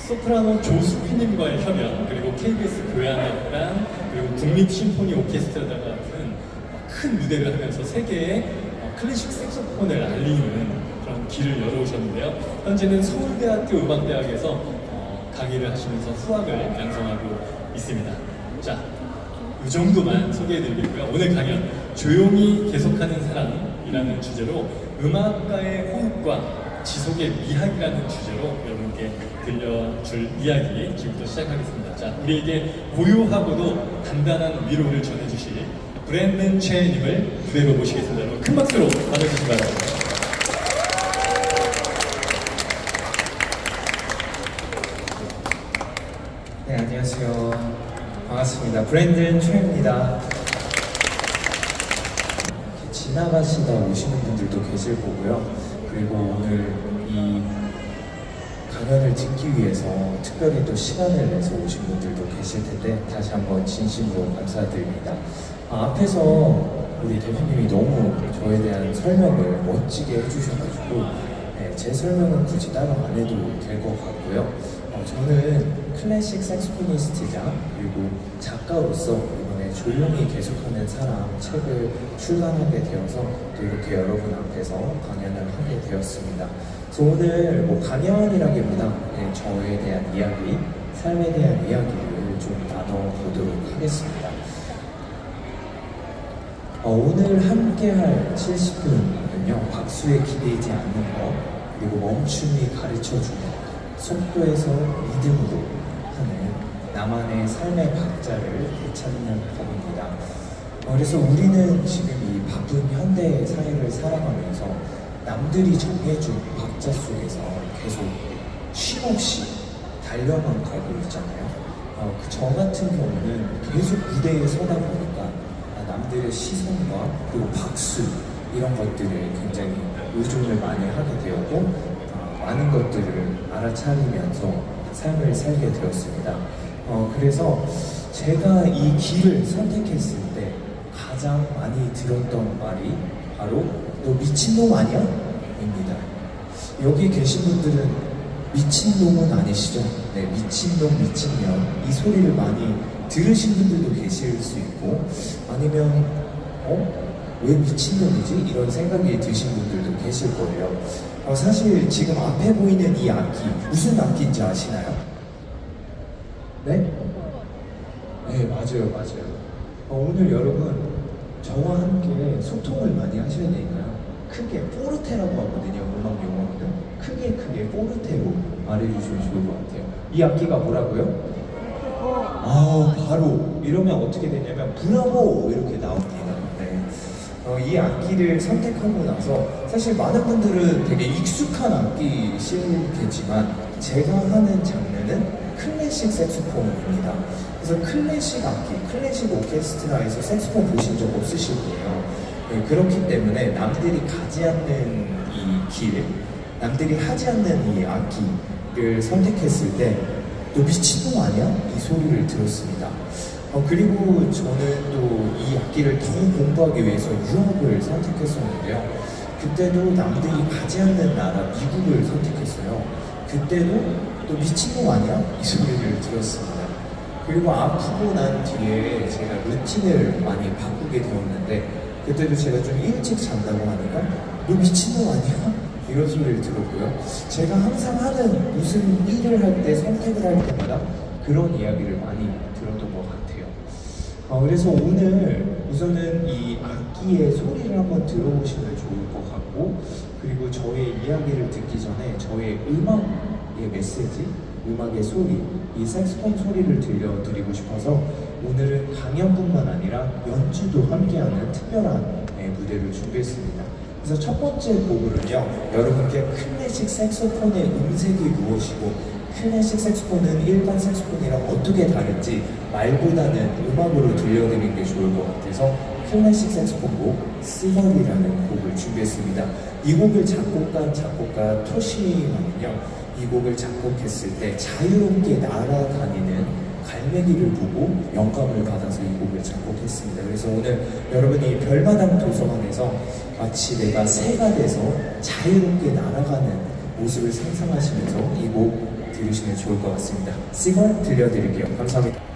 소프라노 조수희님과의 협연, 그리고 KBS 교향악단, 그리고 국립심포니 오케스트라 같은 큰 무대를 하면서 세계에 클래식 색소폰을 알리는 그런 길을 열어오셨는데요. 현재는 서울대학교 음악대학에서 강의를 하시면서 후학을 양성하고 있습니다. 자, 이 정도만 소개해드리겠고요. 오늘 강연, 조용히 계속하는 사랑이라는 주제로 음악가의 호흡과 지속의 미학이라는 주제로 여러분께 들려줄 이야기 지금부터 시작하겠습니다. 자, 우리에게 고요하고도 단단한 위로를 전해주실 브랜든 최님을 무대로 모시겠습니다. 여러분 큰 박수로 맞아주시기 바랍니다. 네, 안녕하세요. 반갑습니다. 브랜든 최입니다. 지나가시다 오시는 분들도 계실 거고요. 그리고 오늘 이 강연을 듣기 위해서 특별히 또 시간을 내서 오신 분들도 계실 텐데 다시 한번 진심으로 감사드립니다. 앞에서 우리 대표님이 너무 저에 대한 설명을 멋지게 해주셔가지고 제 설명은 굳이 따로 안 해도 될 것 같고요. 저는 클래식 색소포니스트자 그리고 작가로서 이번에 조용히 계속하는 사람 책을 출간하게 되어서 또 이렇게 여러분 앞에서 강연을 하게 되었습니다. 그래서 오늘 뭐 강연이라기보다 저에 대한 이야기, 삶에 대한 이야기를 좀 나눠보도록 하겠습니다. 오늘 함께할 70분은요, 박수에 기대지 않는 것, 그리고 멈춤이 가르쳐주는 속도에서 리듬으로 하는 나만의 삶의 박자를 되찾는 법입니다. 그래서 우리는 지금 이 바쁜 현대 사회를 살아가면서 남들이 정해준 박자 속에서 계속 쉼없이 달려만 가고 있잖아요. 저 같은 경우는 계속 무대에 서다 보니까 남들의 시선과 그리고 박수 이런 것들에 굉장히 의존을 많이 하게 되었고 많은 것들을 알아차리면서 삶을 살게 되었습니다. 그래서 제가 이 길을 선택했을 때 가장 많이 들었던 말이 바로 너 미친놈 아니야? 입니다. 여기 계신 분들은 미친놈은 아니시죠? 네, 미친놈, 미친년 이 소리를 많이 들으신 분들도 계실 수 있고 아니면 왜 미친놈이지? 이런 생각이 드신 분들도 계실 거예요. 사실 지금 앞에 보이는 이 악기 무슨 악기인지 아시나요? 네? 네, 맞아요. 오늘 여러분 저와 함께 소통을 많이 하셔야 되니까요. 크게 포르테라고 하거든요. 음악 용어는 크게 포르테로 말해주시면 좋을 것 같아요. 이 악기가 뭐라고요? 바로 이러면 어떻게 되냐면 브라보 이렇게 나옵니다. 네. 이 악기를 선택하고 나서 사실 많은 분들은 되게 익숙한 악기시겠지만 제가 하는 장르는 클래식 색소폰입니다. 그래서 클래식 악기, 클래식 오케스트라에서 색소폰 보신 적 없으실 거예요. 네, 그렇기 때문에 남들이 가지 않는 이 길, 남들이 하지 않는 이 악기를 선택했을 때 너 미친놈 아니야? 이 소리를 들었습니다. 그리고 저는 또 이 악기를 더 공부하기 위해서 유학을 선택했었는데요. 그때도 남들이 가지 않는 나라 미국을 선택했어요. 그때도 또 미친놈 아니야? 이 소리를 들었습니다. 그리고 아프고 난 뒤에 제가 루틴을 많이 바꾸게 되었는데 그때도 제가 좀 일찍 잔다고 하니까 너 미친놈 아니야? 이런 소리를 들었고요. 제가 항상 하는 무슨 일을 할 때 선택을 할 때마다 그런 이야기를 많이 들었던 것 같아요. 그래서 오늘 우선은 이 악기의 소리를 한번 들어보시면 좋을 것 같고 그리고 저의 이야기를 듣기 전에 저의 음악의 메시지, 음악의 소리, 이 색소폰 소리를 들려드리고 싶어서 오늘은 강연뿐만 아니라 연주도 함께하는 특별한 무대를 준비했습니다. 그래서 첫 번째 곡으로는요, 여러분께 클래식 색소폰의 음색이 무엇이고 클래식 색소폰은 일반 색소폰이랑 어떻게 다른지 말보다는 음악으로 들려드리는 게 좋을 것 같아서 클래식 색소폰 곡 스벌이라는 곡을 준비했습니다. 이 곡을 작곡가 토시만은요, 이 곡을 작곡했을 때 자유롭게 날아다니는 갈매기를 보고 영감을 받아서 이 곡을 작곡했습니다. 그래서 오늘 여러분이 별마당 도서관에서 마치 내가 새가 돼서 자유롭게 날아가는 모습을 상상하시면서 이 곡 들으시면 좋을 것 같습니다. 시걸 들려드릴게요. 감사합니다.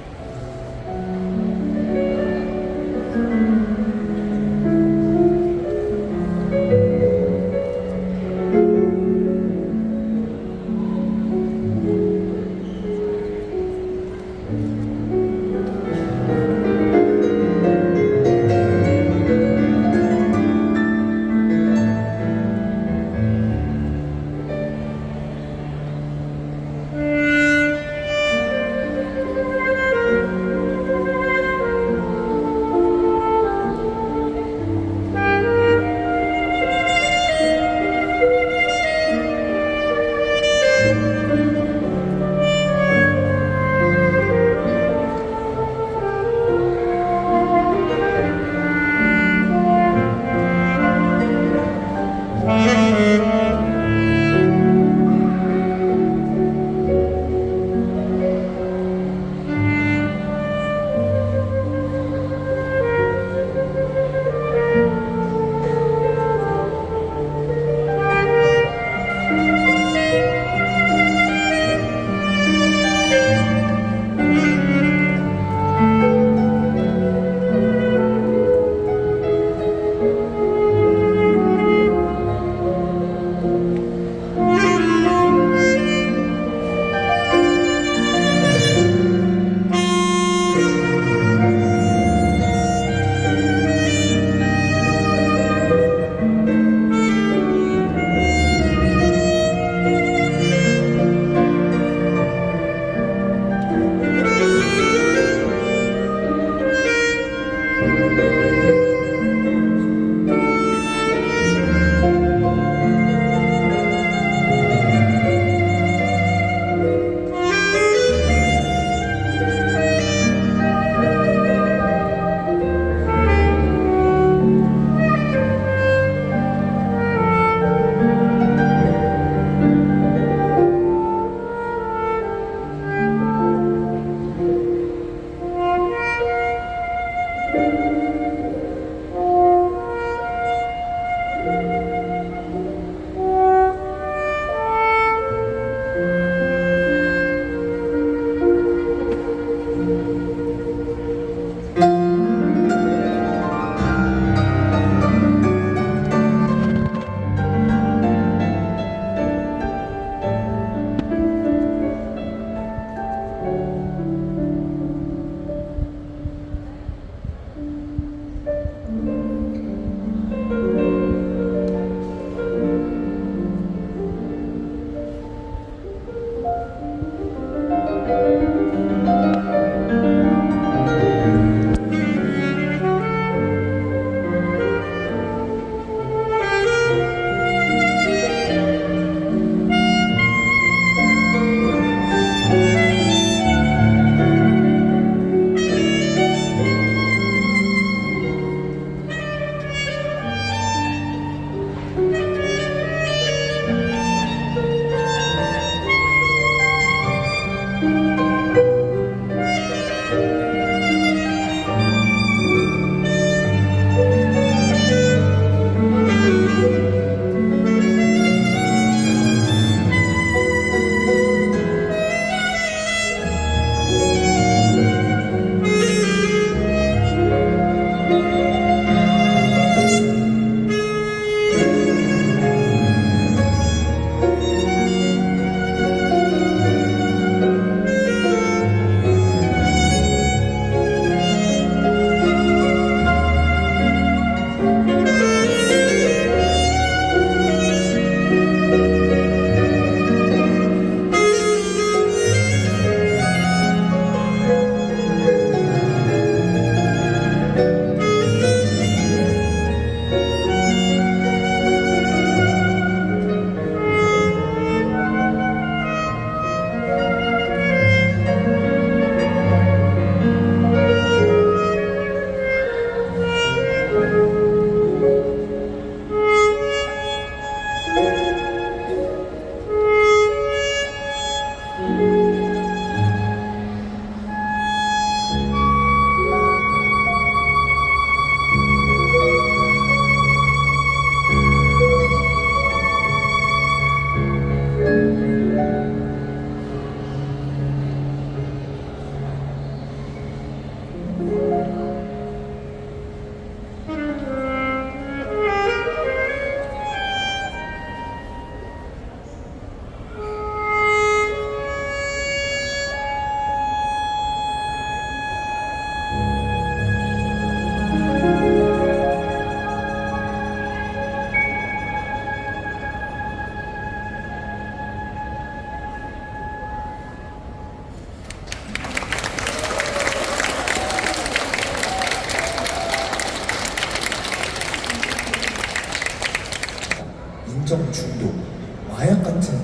같은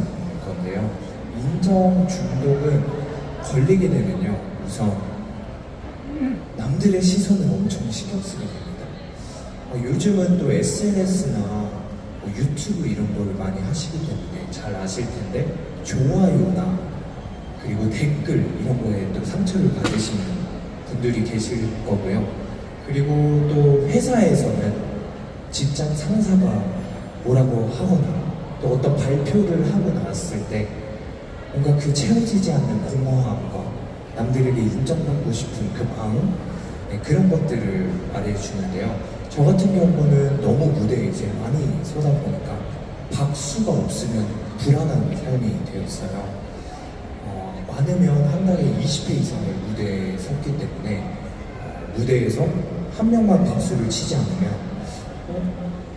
건데요. 인정 중독은 걸리게 되면요, 우선 남들의 시선을 엄청 신경 쓰게 됩니다. 요즘은 또 SNS나 유튜브 이런 걸 많이 하시기 때문에 잘 아실 텐데, 좋아요나 그리고 댓글 이런 거에 또 상처를 받으시는 분들이 계실 거고요. 그리고 또 회사에서는 직장 상사가 뭐라고 하거나 또 어떤 발표를 하고 나왔을 때 뭔가 그 채워지지 않는 공허함과 남들에게 인정받고 싶은 그 마음, 네, 그런 것들을 말해주는데요. 저 같은 경우는 너무 무대에 이제 많이 서다 보니까 박수가 없으면 불안한 삶이 되었어요. 많으면 한 달에 20회 이상의 무대에 섰기 때문에 무대에서 한 명만 박수를 치지 않으면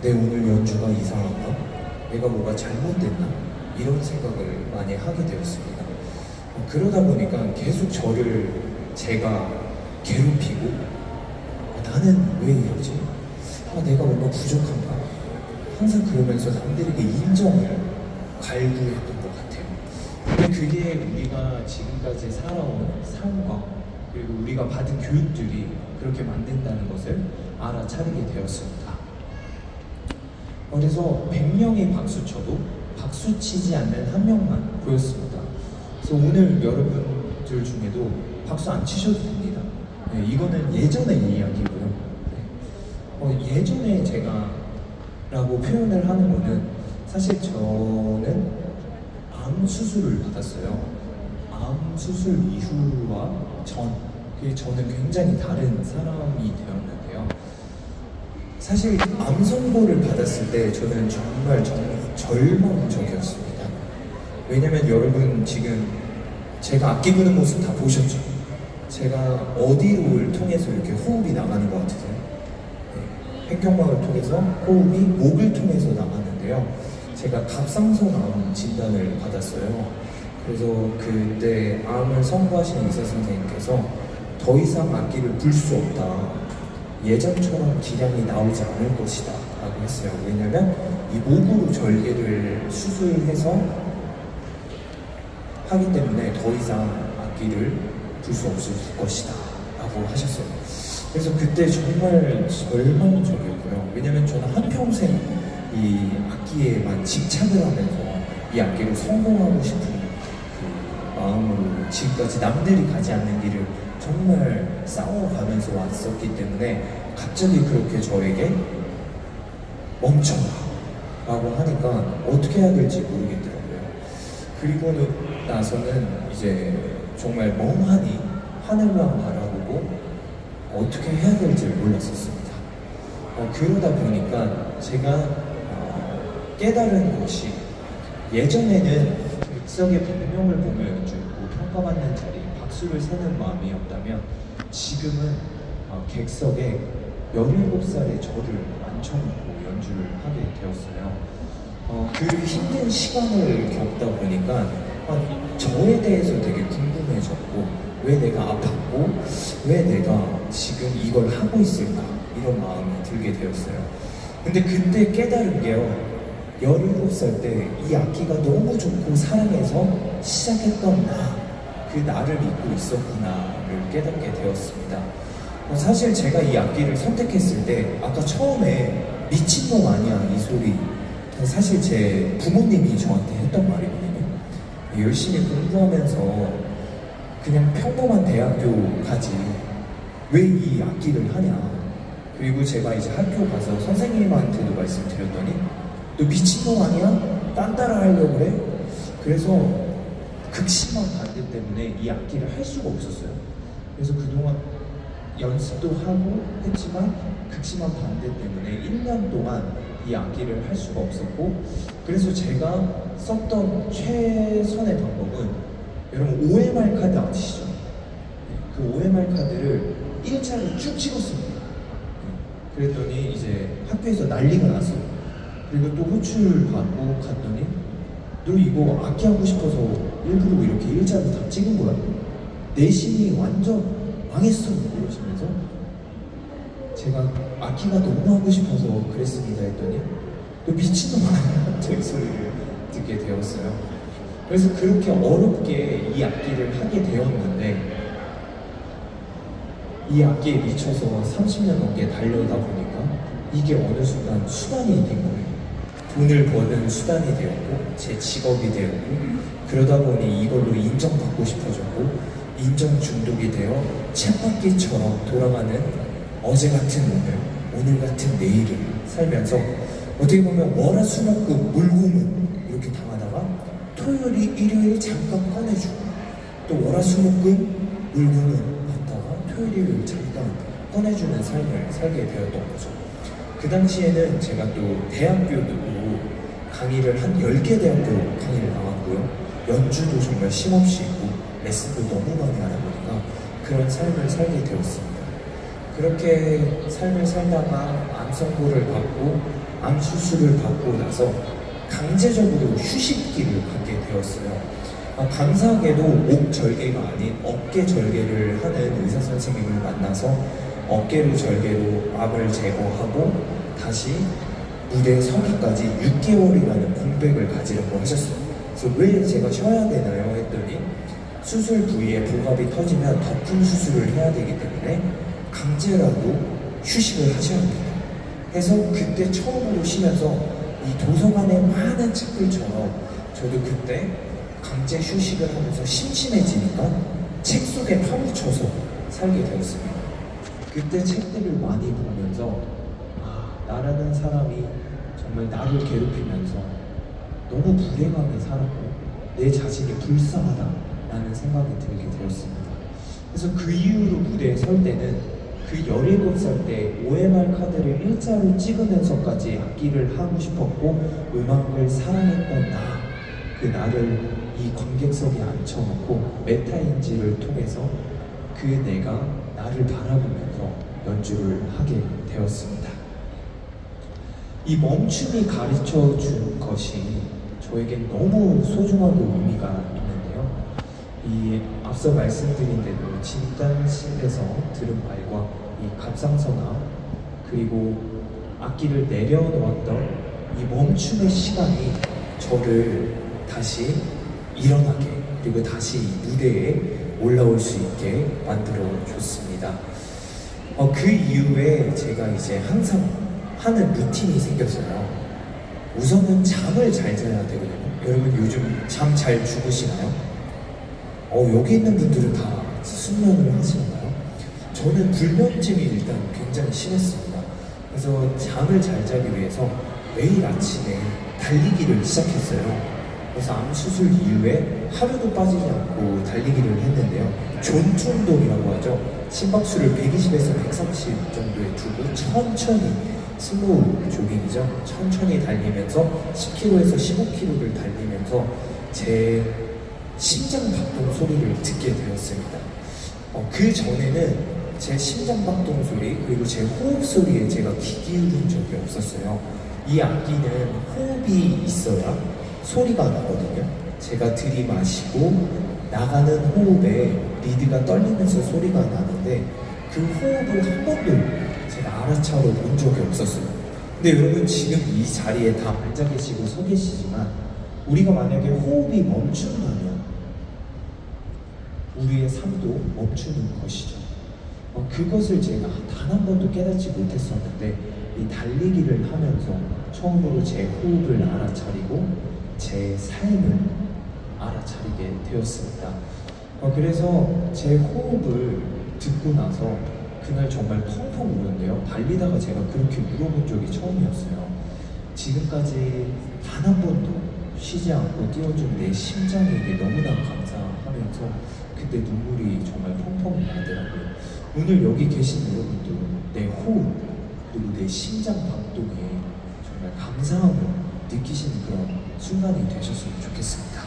내 오늘 연주가 이상한가? 내가 뭐가 잘못됐나? 이런 생각을 많이 하게 되었습니다. 그러다 보니까 계속 저를 제가 괴롭히고 나는 왜 이러지? 내가 뭔가 부족한가? 항상 그러면서 남들에게 인정을 갈구했던 것 같아요. 근데 그게 우리가 지금까지 살아온 삶과 그리고 우리가 받은 교육들이 그렇게 만든다는 것을 알아차리게 되었습니다. 그래서 100명이 박수 쳐도 박수 치지 않는 한 명만 보였습니다. 그래서 오늘 여러분들 중에도 박수 안 치셔도 됩니다. 네, 이거는 예전의 이야기고요. 네. 예전에 제가 라고 표현을 하는 거는 사실 저는 암 수술을 받았어요. 암 수술 이후와 전, 저는 굉장히 다른 사람이 되었는데요. 사실 암 선고를 받았을 때 저는 정말 절망적이었습니다. 왜냐면 여러분 지금 제가 악기 부는 모습 다 보셨죠? 제가 어디를 통해서 이렇게 호흡이 나가는 것 같으세요? 네. 횡격막을 통해서 호흡이 목을 통해서 나갔는데요. 제가 갑상선 암 진단을 받았어요. 그래서 그때 암을 선고하신 의사 선생님께서 더 이상 악기를 불 수 없다. 예전처럼 기량이 나오지 않을 것이다 라고 했어요. 왜냐면 이 목으로 절개를 수술해서 하기 때문에 더 이상 악기를 불 수 없을 것이다 라고 하셨어요. 그래서 그때 정말 절망적이었고요. 왜냐면 저는 한평생 이 악기에만 집착을 하면서 이 악기를 성공하고 싶은 그 마음으로 지금까지 남들이 가지 않는 길을 정말 싸워가면서 왔었기 때문에 갑자기 그렇게 저에게 멈춰라 라고 하니까 어떻게 해야 될지 모르겠더라고요. 그리고 나서는 이제 정말 멍하니 하늘만 바라보고 어떻게 해야 될지 몰랐었습니다. 그러다 보니까 제가 깨달은 것이, 예전에는 객석의 100명을 보며 연주했고 평가받는 자리, 박수를 세는 마음이었다면 지금은 객석에 17살의 저를 앉혀놓고 연주를 하게 되었어요. 그 힘든 시간을 겪다 보니까 저에 대해서 되게 궁금해졌고, 왜 내가 아팠고 왜 내가 지금 이걸 하고 있을까, 이런 마음이 들게 되었어요. 근데 그때 깨달은 게요, 17살 때 이 악기가 너무 좋고 사랑해서 시작했던 그 나를 잊고 있었구나를 깨닫게 되었습니다. 사실 제가 이 악기를 선택했을 때 아까 처음에 미친놈 아니야 이 소리, 사실 제 부모님이 저한테 했던 말이거든요. 열심히 공부하면서 그냥 평범한 대학교 가지 왜 이 악기를 하냐. 그리고 제가 이제 학교 가서 선생님한테도 말씀드렸더니 너 미친놈 아니야? 딴 따라 하려고 그래? 그래서 극심한 반대 때문에 이 악기를 할 수가 없었어요. 그래서 그동안 연습도 하고 했지만 극심한 반대 때문에 1년 동안 이 악기를 할 수가 없었고, 그래서 제가 썼던 최선의 방법은, 여러분 OMR 카드 아시죠? 그 OMR 카드를 일자로 쭉 찍었습니다. 그랬더니 이제 학교에서 난리가 났어요. 그리고 또 호출 받고 갔더니 너 이거 악기 하고 싶어서 일부러 이렇게 일자로 다 찍은 거야? 내신이 완전 망했어 이러시면서, 제가 악기가 너무 하고 싶어서 그랬습니다 했더니 너 미친놈 아니야? 제 소리를 듣게 되었어요. 그래서 그렇게 어렵게 이 악기를 하게 되었는데 이 악기에 미쳐서 30년 넘게 달려다 보니까 이게 어느 순간 수단이 된 거예요. 돈을 버는 수단이 되었고 제 직업이 되었고 그러다 보니 이걸로 인정받고 싶어졌고 인정 중독이 되어 쳇바퀴처럼 돌아가는 어제 같은 오늘 같은 내일을 살면서 어떻게 보면 월화수목금 물고문 이렇게 당하다가 토요일 일요일 잠깐 꺼내주고 또 월화수목금 물고문 받다가 토요일 일요일 잠깐 꺼내주는 삶을 살게 되었던 거죠. 그 당시에는 제가 또 대학교도 강의를 한 10개 대학교 강의를 나왔고요. 연주도 정말 쉼없이 있고 레슨도 너무 많이 하다 보니까 그런 삶을 살게 되었습니다. 그렇게 삶을 살다가 암 선고를 받고 암 수술을 받고 나서 강제적으로 휴식기를 갖게 되었어요. 감사하게도 목 절개가 아닌 어깨 절개를 하는 의사 선생님을 만나서 어깨로 절개로 암을 제거하고 다시 무대에 서기까지 6개월이라는 공백을 가지라고 하셨어요. 그래서 왜 제가 쉬어야 되나요? 했더니 수술 부위에 복압이 터지면 더 큰 수술을 해야 되기 때문에 강제라도 휴식을 하셔야 합니다. 해서 그때 처음으로 쉬면서 이 도서관의 많은 책들처럼 저도 그때 강제 휴식을 하면서 심심해지니까 책 속에 파묻혀서 살게 되었습니다. 그때 책들을 많이 보면서 나라는 사람이 정말 나를 괴롭히면서 너무 불행하게 살았고 내 자신이 불쌍하다라는 생각이 들게 되었습니다. 그래서 그 이후로 무대에 설 때는 그 17살 때 OMR 카드를 일자로 찍으면서까지 악기를 하고 싶었고 음악을 사랑했던 그 나를 이 관객석에 앉혀놓고 메타인지를 통해서 그 내가 나를 바라보면서 연주를 하게 되었습니다. 이 멈춤이 가르쳐 준 것이 저에겐 너무 소중하고 의미가 있는데요. 이 앞서 말씀드린 대로 진단실에서 들은 말과 이 갑상선암 그리고 악기를 내려놓았던 이 멈춤의 시간이 저를 다시 일어나게 그리고 다시 이 무대에 올라올 수 있게 만들어 줬습니다. 그 이후에 제가 이제 항상 하는 루틴이 생겼어요. 우선은 잠을 잘 자야 되거든요. 여러분 요즘 잠 잘 주무시나요? 여기 있는 분들은 다 숙면을 하시나요? 저는 불면증이 일단 굉장히 심했습니다. 그래서 잠을 잘 자기 위해서 매일 아침에 달리기를 시작했어요. 그래서 암 수술 이후에 하루도 빠지지 않고 달리기를 했는데요. 존투 운동이라고 하죠. 심박수를 120에서 130 정도에 두고 천천히 슬로우 조깅이죠. 천천히 달리면서 10km에서 15km를 달리면서 제 심장 박동 소리를 듣게 되었습니다. 그 전에는 제 심장 박동 소리 그리고 제 호흡 소리에 제가 귀 기울인 적이 없었어요. 이 악기는 호흡이 있어야 소리가 나거든요. 제가 들이마시고 나가는 호흡에 리드가 떨리면서 소리가 나는데 그 호흡을 한 번도 제가 알아차려 본 적이 없었어요. 근데 여러분 지금 이 자리에 다 앉아 계시고 서 계시지만 우리가 만약에 호흡이 멈춘다면 우리의 삶도 멈추는 것이죠. 그것을 제가 단 한 번도 깨닫지 못했었는데 이 달리기를 하면서 처음으로 제 호흡을 알아차리고 제 삶을 알아차리게 되었습니다. 그래서 제 호흡을 듣고 나서 그날 정말 펑펑 울었는데요. 달리다가 제가 그렇게 울어본 적이 처음이었어요. 지금까지 단 한 번도 쉬지 않고 뛰어준 내 심장에게 너무나 감사하면서 그때 눈물이 정말 펑펑 나더라고요. 오늘 여기 계신 여러분도 내 호흡 그리고 내 심장 박동에 정말 감사함을 느끼시는 그런 순간이 되셨으면 좋겠습니다.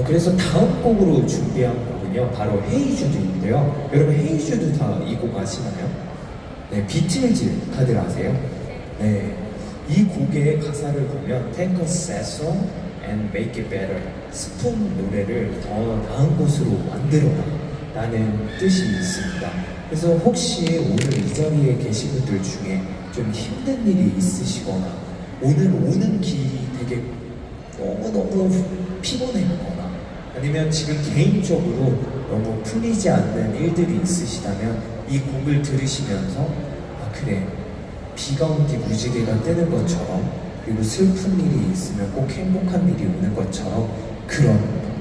그래서 다음 곡으로 준비한 곡은요 바로 헤이주드인데요. 여러분 헤이주드 다 이 곡 아시나요? 네, 비틀즈 다들 아세요? 네, 이 곡의 가사를 보면 Take a sad song and make it better. 슬픈 노래를 더 나은 것으로 만들어라 라는 뜻이 있습니다. 그래서 혹시 오늘 이 자리에 계신 분들 중에 좀 힘든 일이 있으시거나 오늘 오는 길이 되게 너무너무 피곤했거나 아니면 지금 개인적으로 너무 풀리지 않는 일들이 있으시다면 이 곡을 들으시면서 아 그래 비가 온 뒤 무지개가 뜨는 것처럼 그리고 슬픈 일이 있으면 꼭 행복한 일이 오는 것처럼 그런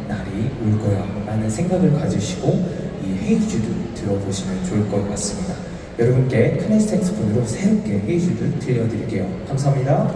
날이 올 거야 라는 생각을 가지시고 이 헤이주드 들어보시면 좋을 것 같습니다. 여러분께 클래스 색소폰으로 새롭게 헤이주드 들려드릴게요. 감사합니다.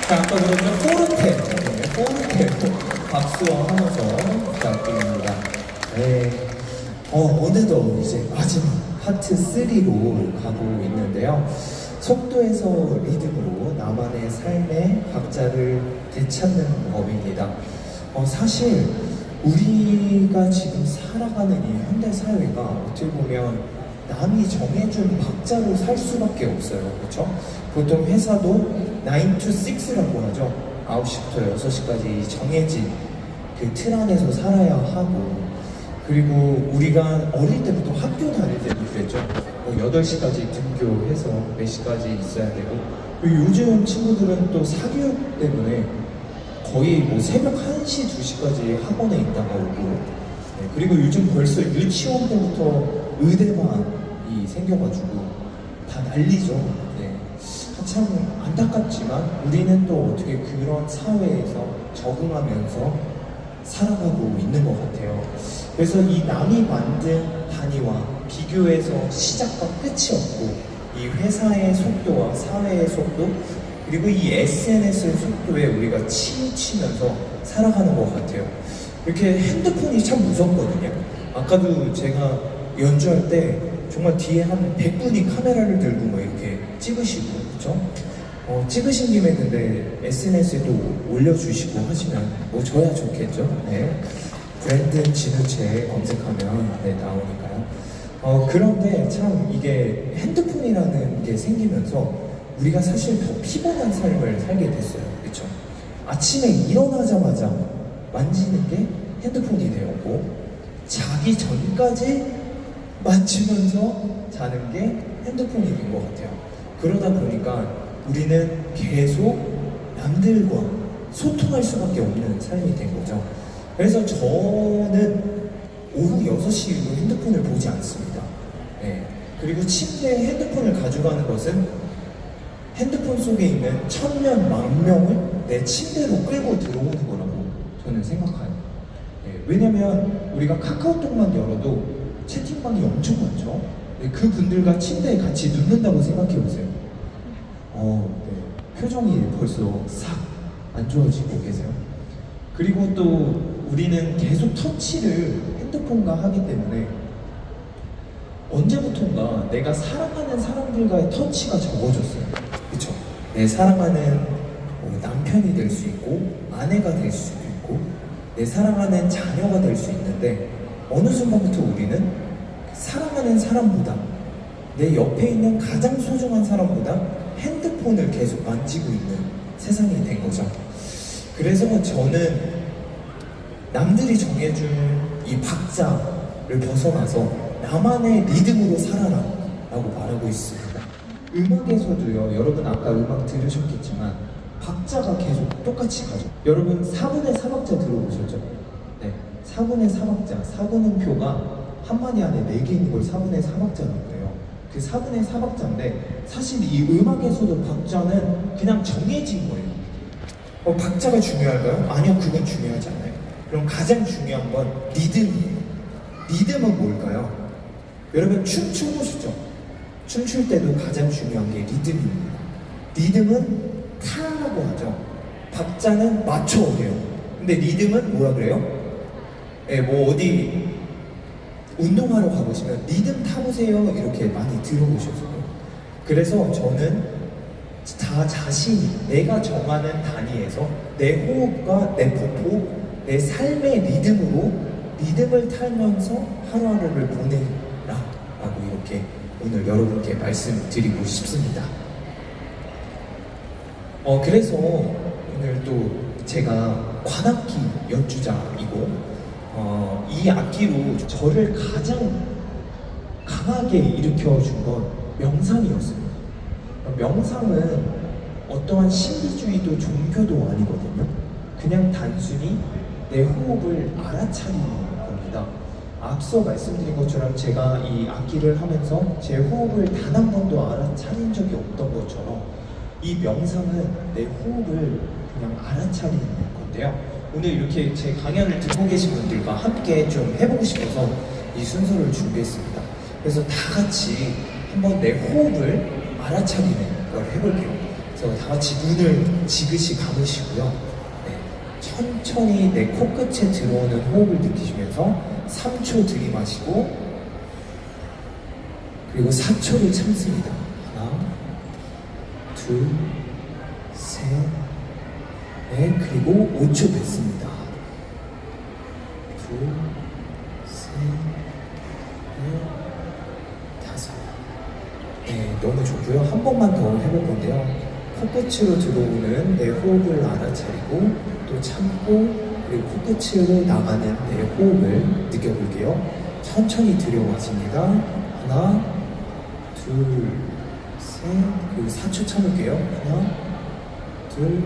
자, 아까 그랬죠? 포르테로 박수와 하면서 부탁드립니다. 네. 어느덧 이제 마지막 파트 3로 가고 있는데요. 속도에서 리듬으로 나만의 삶의 박자를 되찾는 법입니다. 사실 우리가 지금 살아가는 이 현대 사회가 어떻게 보면 남이 정해준 박자로 살 수밖에 없어요. 그렇죠? 보통 회사도 9 to 6라고 하죠. 9시부터 6시까지 정해진 그 틀 안에서 살아야 하고, 그리고 우리가 어릴 때부터 학교 다닐 때도 그랬죠. 8시까지 등교해서 몇 시까지 있어야 되고, 그리고 요즘 친구들은 또 사교육 때문에 거의 뭐 새벽 1시, 2시까지 학원에 있다가 오고, 네, 그리고 요즘 벌써 유치원 때부터 의대반이 생겨가지고 다 난리죠. 네. 참 안타깝지만 우리는 또 어떻게 그런 사회에서 적응하면서 살아가고 있는 것 같아요. 그래서 이 남이 만든 단위와 비교해서 시작과 끝이 없고, 이 회사의 속도와 사회의 속도, 그리고 이 SNS의 속도에 우리가 치우치면서 살아가는 것 같아요. 이렇게 핸드폰이 참 무섭거든요. 아까도 제가 연주할 때 정말 뒤에 한 100분이 카메라를 들고 막 이렇게 찍으시고, 그렇죠? 찍으신 김에 근데 SNS에도 올려주시고 하시면 뭐 저야 좋겠죠? 네. 브랜든 진우채 검색하면 네, 나오니까요. 그런데 참 이게 핸드폰이라는 게 생기면서 우리가 사실 더 피곤한 삶을 살게 됐어요. 그렇죠? 아침에 일어나자마자 만지는 게 핸드폰이 되었고, 자기 전까지 만지면서 자는 게 핸드폰이 된 것 같아요. 그러다 보니까 우리는 계속 남들과 소통할 수밖에 없는 삶이 된 거죠. 그래서 저는 오후 6시 이후로 핸드폰을 보지 않습니다. 네. 그리고 침대에 핸드폰을 가져가는 것은 핸드폰 속에 있는 1000명, 10,000명을 내 침대로 끌고 들어오는 거라고 저는 생각해요. 네. 왜냐면 우리가 카카오톡만 열어도 채팅방이 엄청 많죠. 네. 그 분들과 침대에 같이 눕는다고 생각해 보세요. 네. 표정이 벌써 싹 안 좋아지고 계세요. 그리고 또 우리는 계속 터치를 핸드폰과 하기 때문에 언제부턴가 내가 사랑하는 사람들과의 터치가 적어졌어요. 그쵸? 내 사랑하는 남편이 될 수 있고, 아내가 될 수도 있고, 내 사랑하는 자녀가 될 수 있는데, 어느 순간부터 우리는 사랑하는 사람보다, 내 옆에 있는 가장 소중한 사람보다 핸드폰을 계속 만지고 있는 세상이 된 거죠. 그래서 저는 남들이 정해준 이 박자를 벗어나서 나만의 리듬으로 살아라 라고 말하고 있습니다. 음악에서도요, 여러분 아까 음악 들으셨겠지만 박자가 계속 똑같이 가죠. 여러분 4분의 4박자 들어보셨죠? 네, 4분의 4박자, 4분음표가 한 마디 안에 4개 있는 걸 4분의 4박자라고 해요. 그 4분의 4박자인데 사실 이 음악에서도 박자는 그냥 정해진 거예요. 박자가 중요할까요? 아니요, 그건 중요하지 않아요. 그럼 가장 중요한 건 리듬이에요. 리듬은 뭘까요? 여러분 춤춰보시죠. 춤출 때도 가장 중요한 게 리듬입니다. 리듬은 타라고 하죠. 박자는 맞춰 해요. 근데 리듬은 뭐라 그래요? 네, 뭐 어디 운동하러 가보시면 리듬 타보세요 이렇게 많이 들어보셨어요. 그래서 저는 다 자신이 내가 정하는 단위에서 내 호흡과 내 보포, 내 삶의 리듬으로 리듬을 타면서 하루하루를 보내라 라고 이렇게 오늘 여러분께 말씀드리고 싶습니다. 그래서 오늘 또 제가 관악기 연주자이고 이 악기로 저를 가장 강하게 일으켜준 건 명상이었습니다. 명상은 어떠한 신비주의도 종교도 아니거든요. 그냥 단순히 내 호흡을 알아차리는 겁니다. 앞서 말씀드린 것처럼 제가 이 악기를 하면서 제 호흡을 단 한 번도 알아차린 적이 없던 것처럼 이 명상은 내 호흡을 그냥 알아차리는 건데요. 오늘 이렇게 제 강연을 듣고 계신 분들과 함께 좀 해보고 싶어서 이 순서를 준비했습니다. 그래서 다 같이 한번 내 호흡을 알아차리는 걸 해볼게요. 그래서 다 같이 눈을 지그시 감으시고요. 네, 천천히 내 코끝에 들어오는 호흡을 느끼시면서 3초 들이마시고 그리고 4초를 참습니다. 하나, 둘, 셋, 넷, 그리고 5초 뱉습니다. 둘, 셋, 넷, 다섯. 네, 너무 좋고요. 한 번만 더 해볼 건데요. 코끝으로 들어오는 내 호흡을 알아차리고 또 참고 그리고 코끝으로 나가는 내 호흡을 느껴볼게요. 천천히 들여마십니다. 하나, 둘, 셋, 그리고 4초 참을게요. 하나, 둘,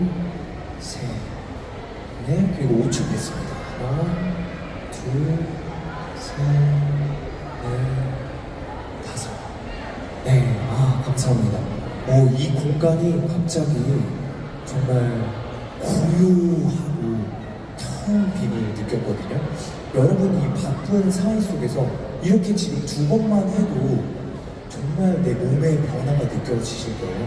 셋, 넷, 그리고 5초 뱉습니다. 하나, 둘, 셋, 넷, 다섯. 네, 감사합니다. 이 공간이 갑자기 정말 고요하고 텅 빈을 느꼈거든요. 여러분 이 바쁜 사회 속에서 이렇게 지금 2번만 해도 정말 내 몸의 변화가 느껴지실 거예요.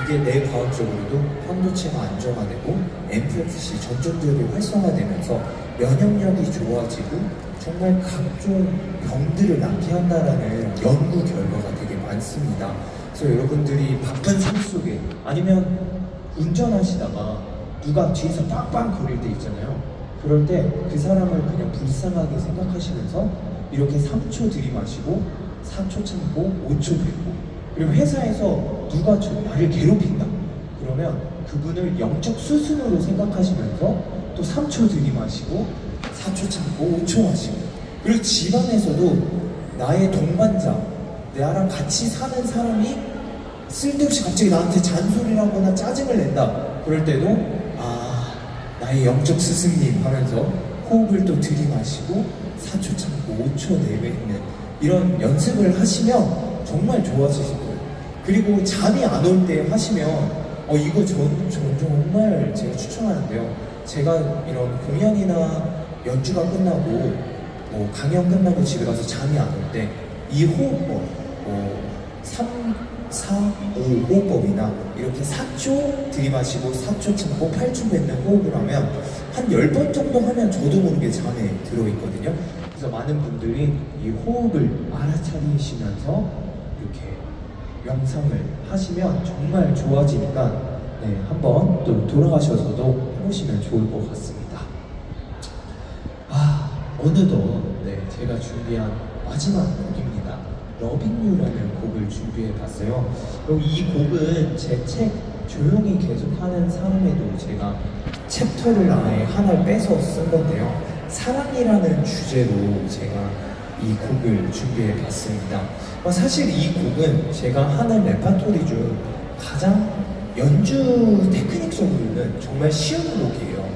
이게 내 과학적으로도 편도체가 안정화되고 엠플렉스시 전전두엽이 활성화되면서 면역력이 좋아지고 정말 각종 병들을 낫게 한다라는 연구 결과가 되게 많습니다. 그래서 여러분들이 바쁜 삶 속에 아니면 운전하시다가 누가 뒤에서 빵빵 거릴 때 있잖아요. 그럴 때 그 사람을 그냥 불쌍하게 생각하시면서 이렇게 3초 들이마시고 4초 참고 5초 뱉고 그리고 회사에서 누가 나를 괴롭힌다 그러면 그분을 영적 수순으로 생각하시면서 또 3초 들이마시고 4초 참고 5초 마시고 그리고 집안에서도 나의 동반자 나랑 같이 사는 사람이 쓸데없이 갑자기 나한테 잔소리를 하거나 짜증을 낸다 그럴 때도 나의 영적 스승님 하면서 호흡을 또 들이마시고 4초 참고 5초 내뱉는 이런 연습을 하시면 정말 좋아지실 거예요. 그리고 잠이 안 올 때 하시면 이거 정말 제가 추천하는데요. 제가 이런 공연이나 연주가 끝나고 강연 끝나고 집에 가서 잠이 안 올 때 이 호흡법 3, 4, 5 호흡법이나 이렇게 4초 들이마시고 4초 참고 8초 뱉는 호흡을 하면 한 10번 정도 하면 저도 모르게 잠에 들어있거든요. 그래서 많은 분들이 이 호흡을 알아차리시면서 이렇게 명상을 하시면 정말 좋아지니까 한번 또 돌아가셔서도 해보시면 좋을 것 같습니다. 어느덧 제가 준비한 마지막 곡입니다. 러빙유라는 곡을 준비해봤어요. 그리고 이 곡은 제 책 조용히 계속하는 사람에도 제가 챕터를 아예 하나를 빼서 쓴 건데요. 사랑이라는 주제로 제가 이 곡을 준비해봤습니다. 사실 이 곡은 제가 하는 레파토리 중 가장 연주 테크닉적으로는 정말 쉬운 곡이에요.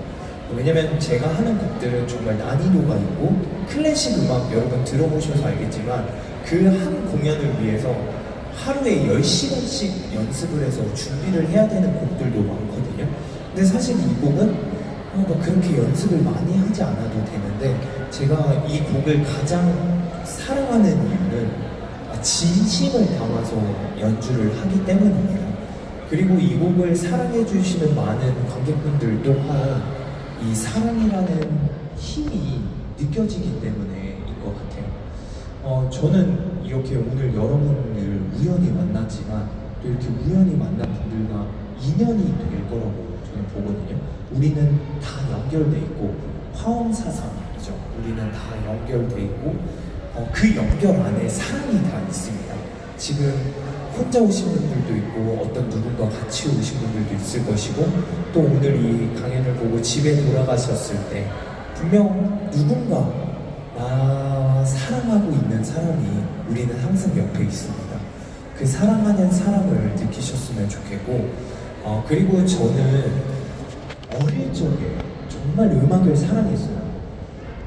왜냐면 제가 하는 곡들은 정말 난이도가 있고 클래식 음악 여러분 들어보셔서 알겠지만 그 한 공연을 위해서 하루에 10시간씩 연습을 해서 준비를 해야 되는 곡들도 많거든요. 근데 사실 이 곡은 그렇게 연습을 많이 하지 않아도 되는데 제가 이 곡을 가장 사랑하는 이유는 진심을 담아서 연주를 하기 때문입니다. 그리고 이 곡을 사랑해 주시는 많은 관객분들 또한 이 사랑이라는 힘이 느껴지기 때문에인 것 같아요. 저는 이렇게 오늘 여러분을 우연히 만났지만 또 이렇게 우연히 만난 분들과 인연이 될 거라고 저는 보거든요. 우리는 다 연결돼 있고 화엄사상이죠. 우리는 다 연결돼 있고 그 연결 안에 사랑이 다 있습니다. 지금 혼자 오신 분들도 있고 어떤 누군가 같이 오신 분들도 있을 것이고 또 오늘 이 강연을 보고 집에 돌아가셨을 때 분명 누군가 나 사랑하고 있는 사람이 우리는 항상 옆에 있습니다. 그 사랑하는 사람을 느끼셨으면 좋겠고 그리고 저는 어릴 적에 정말 음악을 사랑했어요.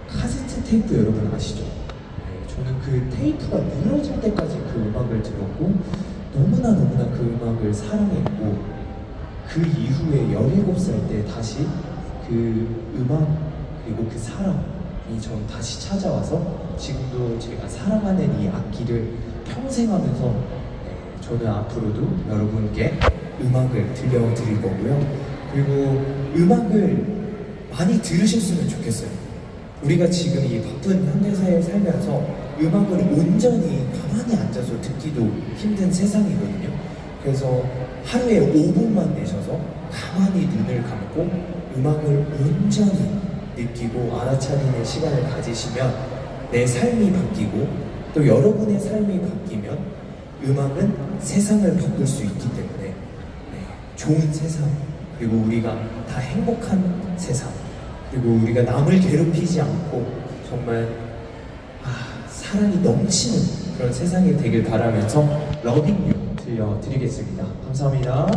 카세트 테이프 여러분 아시죠? 저는 그 테이프가 늘어질 때까지 그 음악을 들었고 너무나 그 음악을 사랑했고 그 이후에 17살 때 다시 그 음악 그리고 그 사랑이 전 다시 찾아와서 지금도 제가 사랑하는 이 악기를 평생 하면서 저는 앞으로도 여러분께 음악을 들려드릴 거고요. 그리고 음악을 많이 들으셨으면 좋겠어요. 우리가 지금 이 바쁜 현대사에 살면서 음악을 온전히 가만히 앉아서 듣기도 힘든 세상이거든요. 그래서 하루에 5분만 내셔서 가만히 눈을 감고 음악을 온전히 느끼고 알아차리는 시간을 가지시면 내 삶이 바뀌고 또 여러분의 삶이 바뀌면 음악은 세상을 바꿀 수 있기 때문에 좋은 세상, 그리고 우리가 다 행복한 세상, 그리고 우리가 남을 괴롭히지 않고 정말 사랑이 넘치는 그런 세상이 되길 바라면서 러빙 유 들려드리겠습니다. 감사합니다.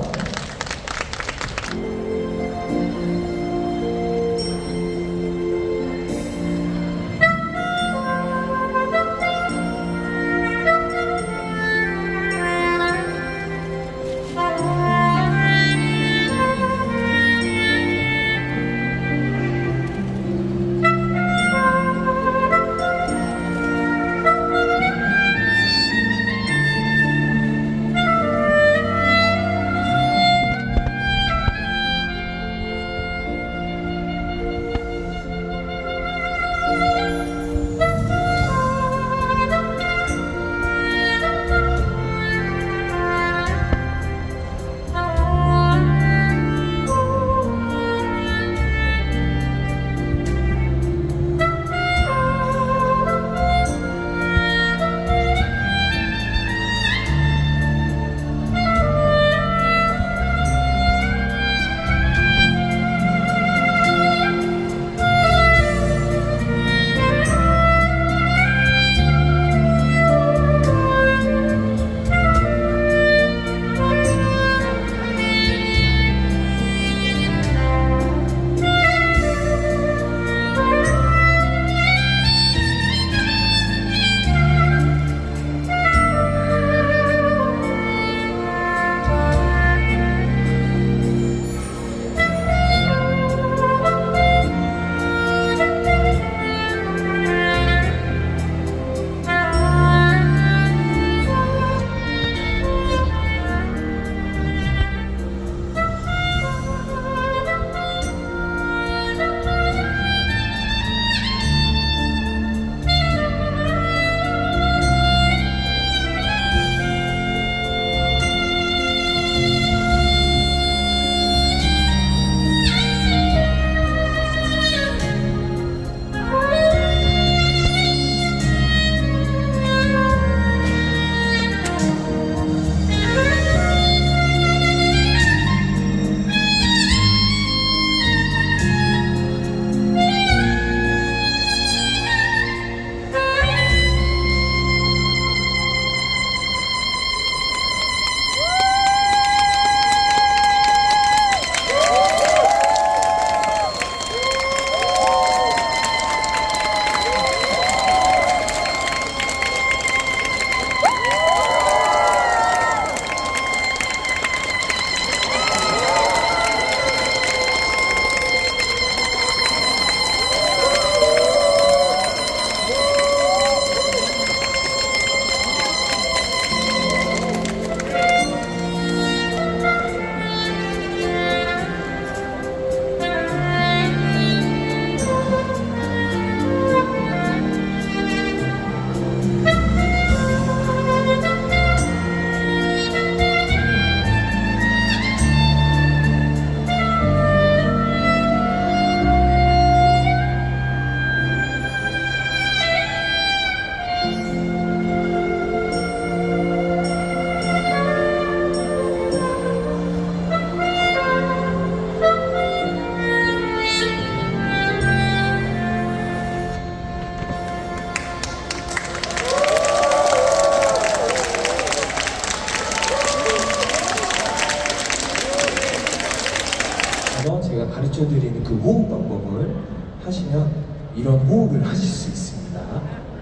제가 가르쳐드리는 그 호흡 방법을 하시면 이런 호흡을 하실 수 있습니다.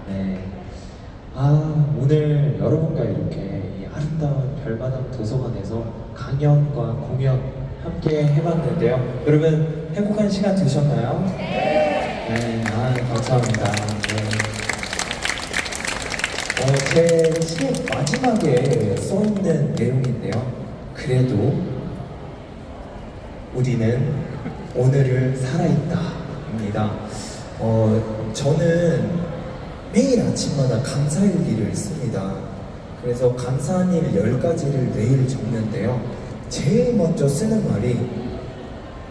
네. 오늘 여러분과 이렇게 이 아름다운 별마당 도서관에서 강연과 공연 함께 해봤는데요. 여러분 행복한 시간 되셨나요? 네. 감사합니다. 제 책 마지막에 써있는 내용인데요. 그래도 우리는 오늘을 살아있다입니다. 저는 매일 아침마다 감사일기를 씁니다. 그래서 감사한 일 10가지를 매일 적는데요. 제일 먼저 쓰는 말이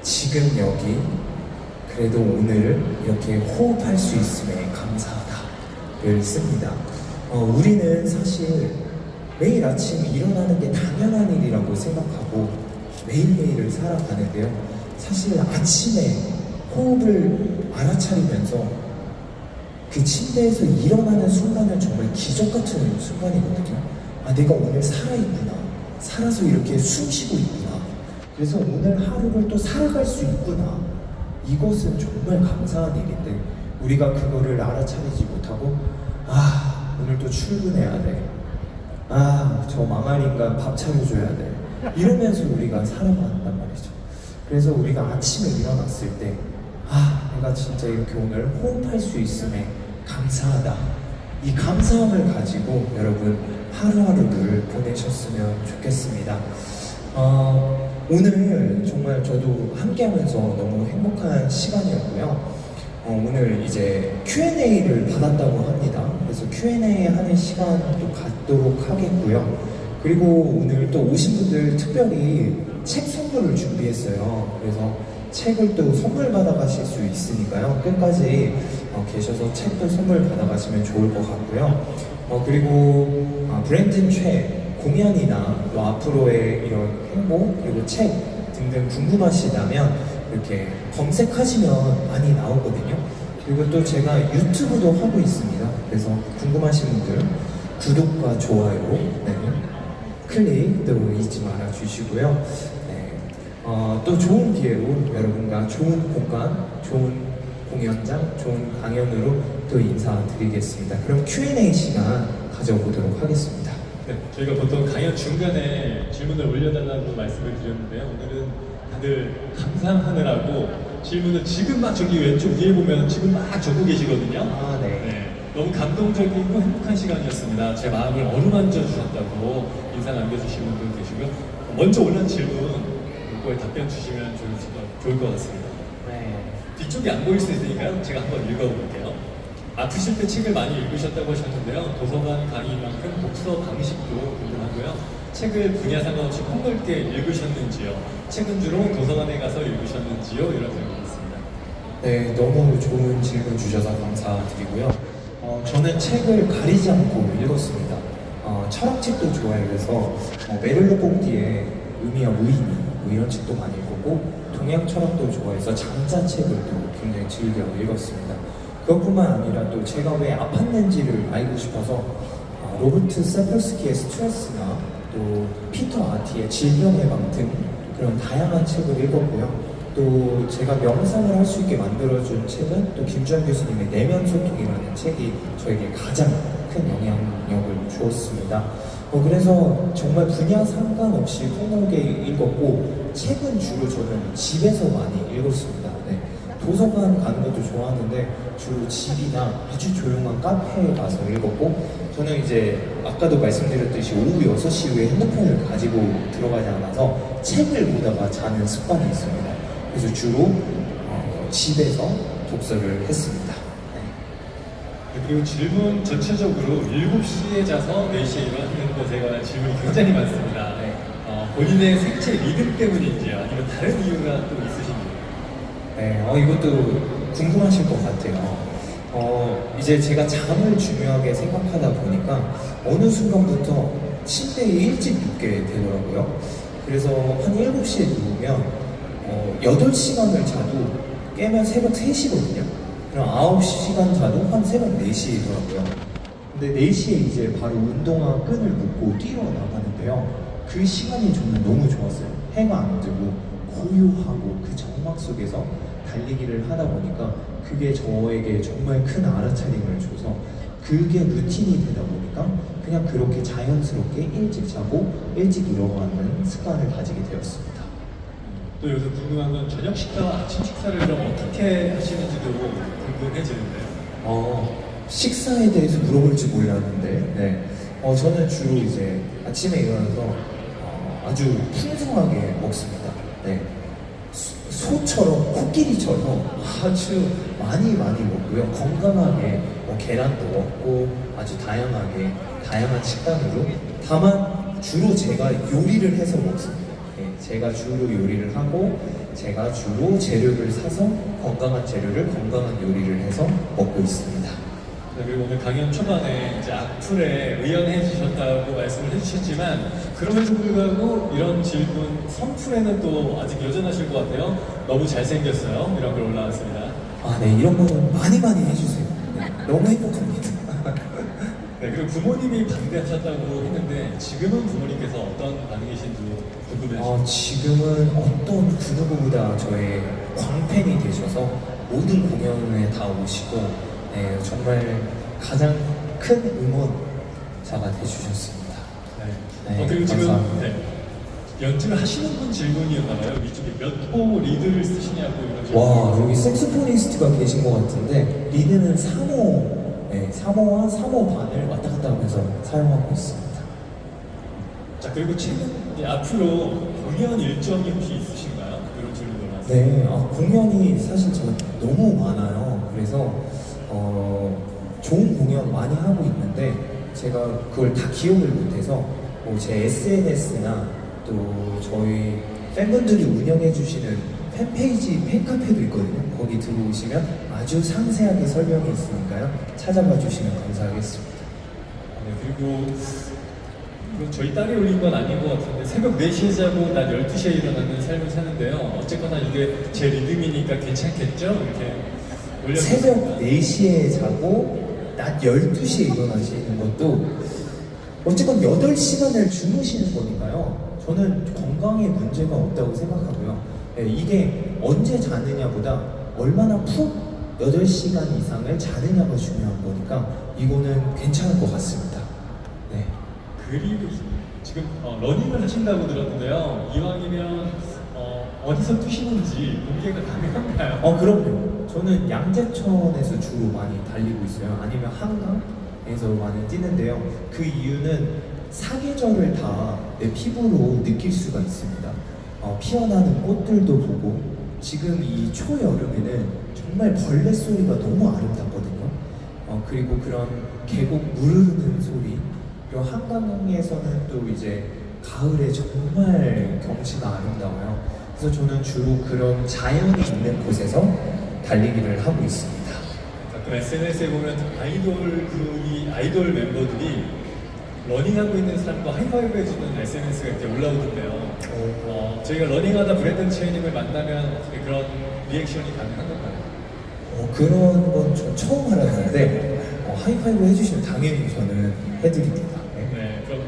지금 여기 그래도 오늘 이렇게 호흡할 수 있음에 감사하다를 씁니다. 우리는 사실 매일 아침 일어나는 게 당연한 일이라고 생각하고 매일매일을 살아가는데요. 사실 아침에 호흡을 알아차리면서 그 침대에서 일어나는 순간은 정말 기적 같은 순간이거든요. 아, 내가 오늘 살아있구나. 살아서 이렇게 숨 쉬고 있구나. 그래서 오늘 하루를 또 살아갈 수 있구나. 이것은 정말 감사한 일인데 우리가 그거를 알아차리지 못하고 오늘 또 출근해야 돼. 저 망할 인간 밥 차려줘야 돼. 이러면서 우리가 살아간단 말이죠. 그래서 우리가 아침에 일어났을 때 내가 진짜 이렇게 오늘 호흡할 수 있음에 감사하다. 이 감사함을 가지고 여러분 하루하루를 보내셨으면 좋겠습니다. 오늘 정말 저도 함께하면서 너무 행복한 시간이었고요. 오늘 이제 Q&A를 받았다고 합니다. 그래서 Q&A 하는 시간도 갖도록 하겠고요. 그리고 오늘 또 오신 분들 특별히 책 선물을 준비했어요. 그래서 책을 또 선물 받아가실 수 있으니까요. 끝까지 계셔서 책도 선물 받아가시면 좋을 것 같고요. 그리고 브랜든 최 공연이나 또 앞으로의 이런 행보 그리고 책 등등 궁금하시다면 이렇게 검색하시면 많이 나오거든요. 그리고 또 제가 유튜브도 하고 있습니다. 그래서 궁금하신 분들 구독과 좋아요 클릭도 잊지 말아 주시고요. 또 좋은 기회로 여러분과 좋은 공간, 좋은 공연장, 좋은 강연으로 또 인사드리겠습니다. 그럼 Q&A 시간 가져보도록 하겠습니다. 네, 저희가 보통 강연 중간에 질문을 올려달라고 말씀을 드렸는데요. 오늘은 다들 감상하느라고 질문을 지금 막 저기 왼쪽 위에 보면 지금 막 적고 계시거든요. 네, 너무 감동적이고 행복한 시간이었습니다. 제 마음을 어루만져 주셨다고 인사 남겨주신 분들 계시고요. 먼저 올라온 질문 그거에 답변 주시면 좋을 것 같습니다. 뒤쪽이 안 보일 수 있으니까요. 제가 한번 읽어볼게요. 아프실 때 책을 많이 읽으셨다고 하셨는데요. 도서관 강의만큼 독서 방식도 궁금하고요. 책을 분야 상관없이 폭넓게 읽으셨는지요? 책은 주로 도서관에 가서 읽으셨는지요? 이런 질문이 있습니다. 네, 너무 좋은 질문 주셔서 감사드리고요. 저는 책을 가리지 않고 읽었습니다. 철학책도 좋아해서 메를로 뽕띠의 의미와 무의미 이런 책도 많이 읽었고 동양 철학도 좋아해서 장자책을 또 굉장히 즐겨 읽었습니다. 그것뿐만 아니라 또 제가 왜 아팠는지를 알고 싶어서 로버트 사퍼스키의 스트레스나 또 피터 아티의 질병 예방 등 그런 다양한 책을 읽었고요. 또 제가 명상을 할 수 있게 만들어준 책은 또 김주환 교수님의 내면 소통이라는 책이 저에게 가장 큰 영향력을 주었습니다. 그래서 정말 분야 상관없이 폭넓게 읽었고 책은 주로 저는 집에서 많이 읽었습니다. 도서관 가는 것도 좋아하는데 주로 집이나 아주 조용한 카페에 가서 읽었고 저는 이제 아까도 말씀드렸듯이 오후 6시 이후에 핸드폰을 가지고 들어가지 않아서 책을 보다가 자는 습관이 있습니다. 그래서 주로 집에서 독서를 했습니다. 그리고 질문 전체적으로 7시에 자서 4시에 일어나는 것에 관한 질문이 굉장히 많습니다. 본인의 생체 리듬 때문인지요? 아니면 다른 이유가 또 있으신지요? 이것도 궁금하실 것 같아요. 이제 제가 잠을 중요하게 생각하다 보니까 어느 순간부터 침대에 일찍 눕게 되더라고요. 그래서 한 7시에 누우면 8시간을 자도 깨면 새벽 3시거든요. 그럼 9시간 자도 한 새벽 4시더라고요. 근데 4시에 이제 바로 운동화 끈을 묶고 뛰러 나가는데요. 그 시간이 저는 너무 좋았어요. 해가 안 뜨고 고요하고 그 정막 속에서 달리기를 하다 보니까 그게 저에게 정말 큰 알아차림을 줘서 그게 루틴이 되다 보니까 그냥 그렇게 자연스럽게 일찍 자고 일찍 일어나는 습관을 가지게 되었습니다. 또 요새 궁금한 건 저녁 식사와 아침 식사를 그럼 어떻게 하시는지도 궁금해지는데요. 식사에 대해서 물어볼 줄 몰랐는데 저는 주로 이제 아침에 일어나서 아주 풍성하게 먹습니다. 네. 소처럼 코끼리처럼 아주 많이 먹고요. 건강하게 계란도 먹고 아주 다양한 식단으로. 다만 주로 제가 요리를 해서 먹습니다. 네, 제가 주로 요리를 하고 제가 주로 재료를 사서 건강한 재료를 건강한 요리를 해서 먹고 있습니다. 네, 그리고 오늘 강연 초반에 이제 악플에 의연해지셨다고 말씀을 해주셨지만 그럼에도 불구하고 이런 질문 선플에는 또 아직 여전하실 것 같아요. 너무 잘생겼어요. 이런 글 올라왔습니다. 아, 네, 이런 거는 많이 해주세요. 네, 너무 행복합니다. 네, 그리고 부모님이 반대하셨다고 했는데 지금은 부모님께서 어떤 반응이신지 궁금해요. 지금은 어떤 그 누구보다 저의 광팬이 되셔서 모든 공연에 다 오시고 네, 정말 가장 큰 응원자가 되주셨습니다. 네. 그리고 지금 연주를 하시는 분 질문이었나봐요. 위쪽에 몇 호 리드를 쓰시냐고 이런 질문. 와, 여기 색소포니스트가 계신 것 같은데 리드는 3호, 3호와 3호 반을 왔다 갔다 하면서 사용하고 있습니다. 자, 그리고 최근 앞으로 공연 일정이 혹시 있으신가요? 이런 질문을 하세요. 네, 공연이 사실 제가 너무 많아요. 그래서 좋은 공연 많이 하고 있는데 제가 그걸 다 기억을 못해서 제 SNS나 또 저희 팬분들이 운영해 주시는 팬페이지, 팬카페도 있거든요. 거기 들어오시면 아주 상세하게 설명이 있으니까요. 찾아봐 주시면 감사하겠습니다. 네, 그리고 저희 딸이 올린 건 아닌 것 같은데 새벽 4시에 자고 낮 12시에 일어나는 삶을 사는데요. 어쨌거나 이게 제 리듬이니까 괜찮겠죠? 이렇게 올려주셨습니다. 새벽 4시에 자고 낮 12시에 일어나시는 것도 어쨌건 8시간을 주무시는 거니까요. 저는 건강에 문제가 없다고 생각하고요. 네, 이게 언제 자느냐보다 얼마나 푹 8시간 이상을 자느냐가 중요한 거니까 이거는 괜찮을 것 같습니다. 네. 그리고 지금 러닝을 하신다고 들었는데요. 이왕이면 어디서 뛰시는지 공개가 가능한가요? 그럼요. 저는 양재천에서 주로 많이 달리고 있어요. 아니면 한강에서 많이 뛰는데요. 그 이유는 사계절을 다 내 피부로 느낄 수가 있습니다. 피어나는 꽃들도 보고 지금 이 초여름에는 정말 벌레 소리가 너무 아름답거든요. 그리고 그런 계곡 물 흐르는 소리, 그리고 한강에서는 또 이제 가을에 정말 경치가 아름다워요. 그래서 저는 주로 그런 자연이 있는 곳에서 달리기를 하고 있습니다. 가끔 SNS에 보면 아이돌 멤버들이 러닝하고 있는 사람과 하이파이브 해주는 SNS가 이렇게 올라오던데요. 저희가 러닝하다 브랜든 체이님을 만나면 어떻게 그런 리액션이 가능한 건가요? 그런 건 전 처음 알았는데 하이파이브 해주시면 당연히 저는 해드립니다. 네, 그럼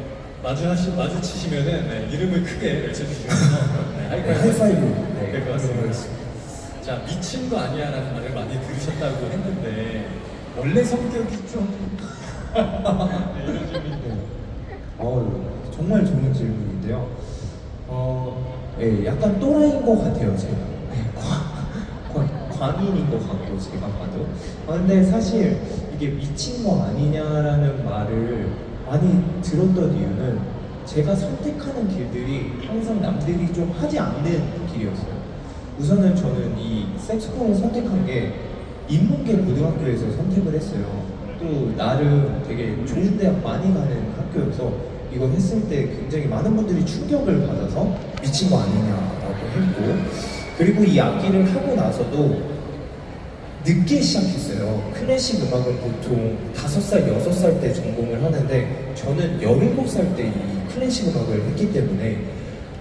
마주치시면은 이름을 크게 외쳐주시면서 하이파이브 될 것 같습니다. 자, 미친 거 아니야라는 말을 많이 들으셨다고 했는데 원래 성격이 좀 이런 질문인데. 정말 좋은 질문인데요. 약간 또라이인 것 같아요, 제가. 광인인 것 같고, 제가 봐도. 근데 사실 이게 미친 거 아니냐라는 말을 많이 들었던 이유는 제가 선택하는 길들이 항상 남들이 좀 하지 않는 길이었어요. 우선은 저는 이 색소폰을 선택한 게 인문계 고등학교에서 선택을 했어요. 또 나름 되게 좋은 대학 많이 가는 학교여서 이걸 했을 때 굉장히 많은 분들이 충격을 받아서 미친 거 아니냐라고 했고, 그리고 이 악기를 하고 나서도 늦게 시작했어요. 클래식 음악은 보통 5살, 6살 때 전공을 하는데 저는 17살 때 이 클래식 음악을 했기 때문에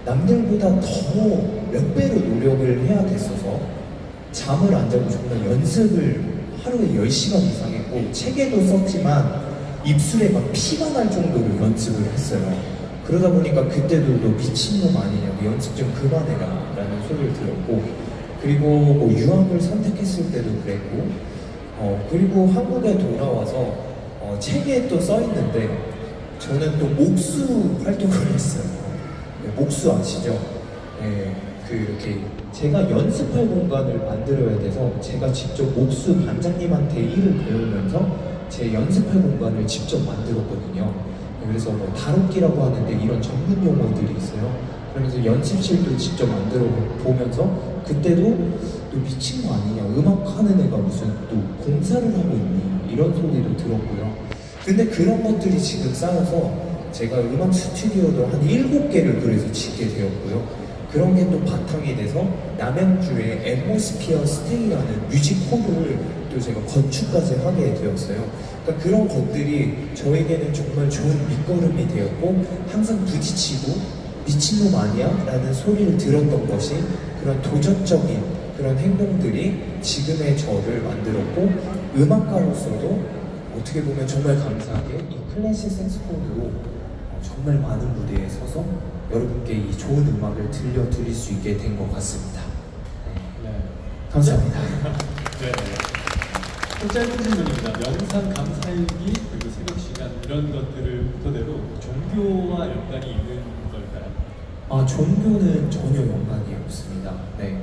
남들보다 더 몇 배로 노력을 해야 됐어서 잠을 안 자고 정말 연습을 하루에 10시간 이상 했고 책에도 썼지만 입술에 막 피가 날 정도로 연습을 했어요. 그러다 보니까 그때도 너 미친놈 아니냐고 연습 좀 그만해라 라는 소리를 들었고, 그리고 뭐 유학을 선택했을 때도 그랬고, 그리고 한국에 돌아와서 책에 또 써있는데 저는 또 목수 활동을 했어요. 네, 목수 아시죠? 네, 이렇게 제가 연습할 공간을 만들어야 돼서 제가 직접 목수 반장님한테 일을 배우면서 제 연습할 공간을 직접 만들었거든요. 그래서 뭐 다루기라고 하는데 이런 전문 용어들이 있어요. 그러면서 연습실도 직접 만들어 보면서 그때도 또 미친 거 아니냐, 음악하는 애가 무슨 또 공사를 하고 있니, 이런 소리도 들었고요. 근데 그런 것들이 지금 쌓여서 제가 음악 스튜디오도 한 7개를 그래서 짓게 되었고요. 그런 게 또 바탕이 돼서 남양주에 앰모스피어 스테이라는 뮤직홀을 또 제가 건축까지 하게 되었어요. 그러니까 그런 것들이 저에게는 정말 좋은 밑거름이 되었고, 항상 부딪히고 미친놈 아니야? 라는 소리를 들었던 것이 그런 도전적인 그런 행동들이 지금의 저를 만들었고, 음악가로서도 어떻게 보면 정말 감사하게 이 클래식 색소폰으로 정말 많은 무대에 서서 여러분께 이 좋은 음악을 들려드릴 수 있게 된 것 같습니다. 네. 네. 감사합니다. 네. 또 짧은 질문입니다. 명상, 감사일기, 그리고 새벽 시간 이런 것들을 토대로 종교와 연관이 있는 걸까요? 아, 종교는 전혀 연관이 없습니다. 네.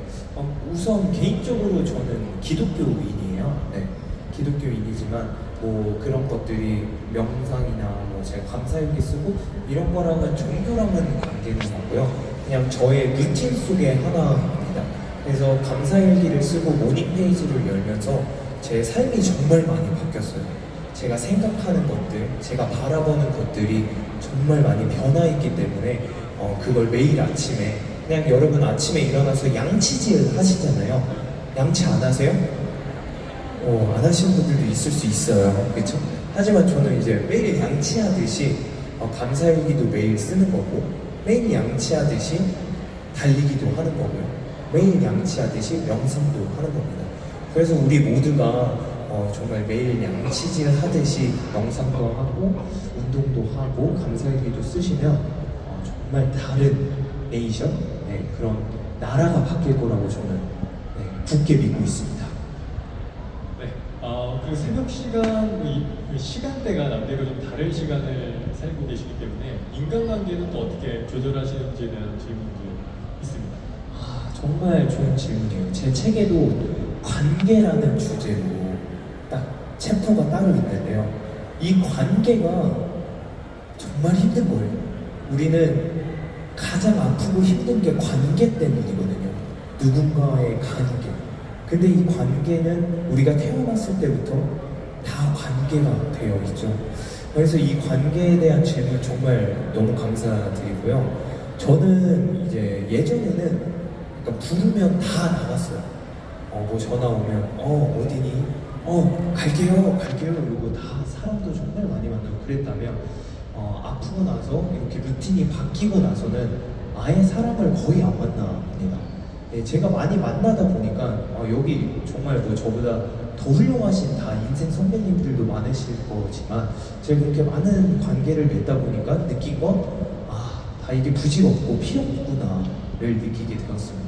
우선 개인적으로 저는 기독교인이에요. 네. 기독교인이지만 뭐 그런 것들이 명상이나 뭐 제가 감사일기 쓰고 이런 거랑은 종교랑은 관계는 없고요. 그냥 저의 루틴 속의 하나입니다. 그래서 감사일기를 쓰고 모닝 페이지를 열면서 제 삶이 정말 많이 바뀌었어요. 제가 생각하는 것들, 제가 바라보는 것들이 정말 많이 변화했기 때문에 그걸 매일 아침에, 그냥 여러분 아침에 일어나서 양치질 하시잖아요. 양치 안 하세요? 안 하시는 분들도 있을 수 있어요. 그렇죠? 하지만 저는 이제 매일 양치하듯이 감사일기도 매일 쓰는 거고, 매일 양치하듯이 달리기도 하는 거고요. 매일 양치하듯이 명상도 하는 겁니다. 그래서 우리 모두가 정말 매일 양치질 하듯이 명상도 하고 운동도 하고 감사일기도 쓰시면 정말 다른 네이션, 네, 그런 나라가 바뀔 거라고 저는 굳게 믿고 있습니다. 네. 그 새벽 시간, 이 시간대가 남들과 좀 다른 시간을 살고 계시기 때문에 인간관계는 또 어떻게 조절하시는지에 대한 질문도 있습니다. 정말 좋은 질문이에요. 제 책에도 관계라는 주제로 딱 챕터가 따로 있는데요. 이 관계가 정말 힘든 거예요. 우리는 가장 아프고 힘든 게 관계 때문이거든요. 누군가의 관계. 근데 이 관계는 우리가 태어났을 때부터 다 관계가 되어 있죠. 그래서 이 관계에 대한 질문 정말 너무 감사드리고요. 저는 이제 예전에는 부르면 다 나갔어요. 뭐 전화 오면 어디니? 갈게요 이러고 다 사람도 정말 많이 만나고 그랬다면 아프고 나서 이렇게 루틴이 바뀌고 나서는 아예 사람을 거의 안 만납니다. 네, 제가 많이 만나다 보니까 여기 정말 뭐 저보다 더 훌륭하신 다 인생 선배님들도 많으실 거지만 제가 그렇게 많은 관계를 맺다 보니까 느낀 건 다 이게 부질없고 필요 없구나를 느끼게 되었습니다.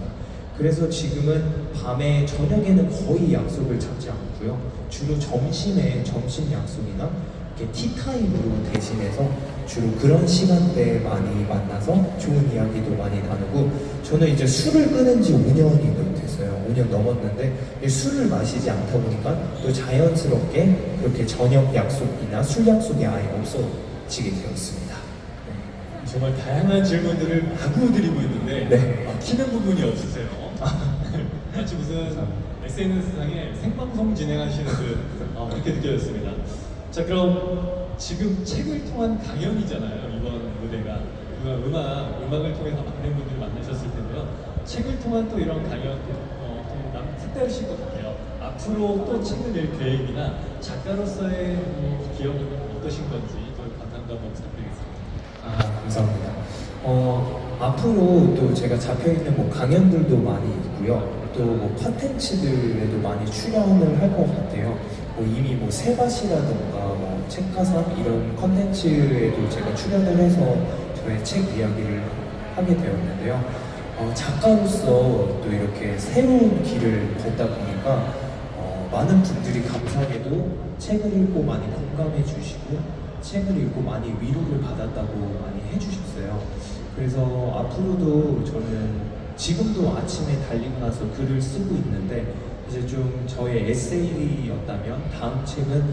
그래서 지금은 밤에 저녁에는 거의 약속을 잡지 않고요. 주로 점심에 점심 약속이나 이렇게 티타임으로 대신해서 주로 그런 시간대에 많이 만나서 좋은 이야기도 많이 나누고, 저는 이제 술을 끊은 지 5년이 됐어요. 5년 넘었는데 술을 마시지 않다 보니까 또 자연스럽게 그렇게 저녁 약속이나 술 약속이 아예 없어지게 되었습니다. 정말 다양한 질문들을 마구 드리고 있는데 네. 막히는 부분이 없으세요. 마치 무슨 SNS상에 생방송 진행하시는 그렇게 느껴졌습니다. 자, 그럼 지금 책을 통한 강연이잖아요, 이번 무대가. 음악을 통해서 많은 분들을 만나셨을 텐데요. 책을 통한 또 이런 강연, 색다르실 것 같아요. 앞으로 또 책을 낼 계획이나 작가로서의 기억은 어떠신 건지 또 감상도 한번 부탁드리겠습니다. 감사합니다. 앞으로 또 제가 잡혀있는 뭐 강연들도 많이 있고요. 또 뭐 컨텐츠들에도 많이 출연을 할 것 같아요. 이미 뭐 세밭이라든가 뭐 책가상 이런 컨텐츠에도 제가 출연을 해서 저의 책 이야기를 하게 되었는데요. 작가로서 또 이렇게 새로운 길을 걷다 보니까 많은 분들이 감사하게도 책을 읽고 많이 공감해 주시고 책을 읽고 많이 위로를 받았다고 많이 해주셨어요. 그래서 앞으로도 저는 지금도 아침에 달리고 나서 글을 쓰고 있는데 이제 좀 저의 에세이였다면 다음 책은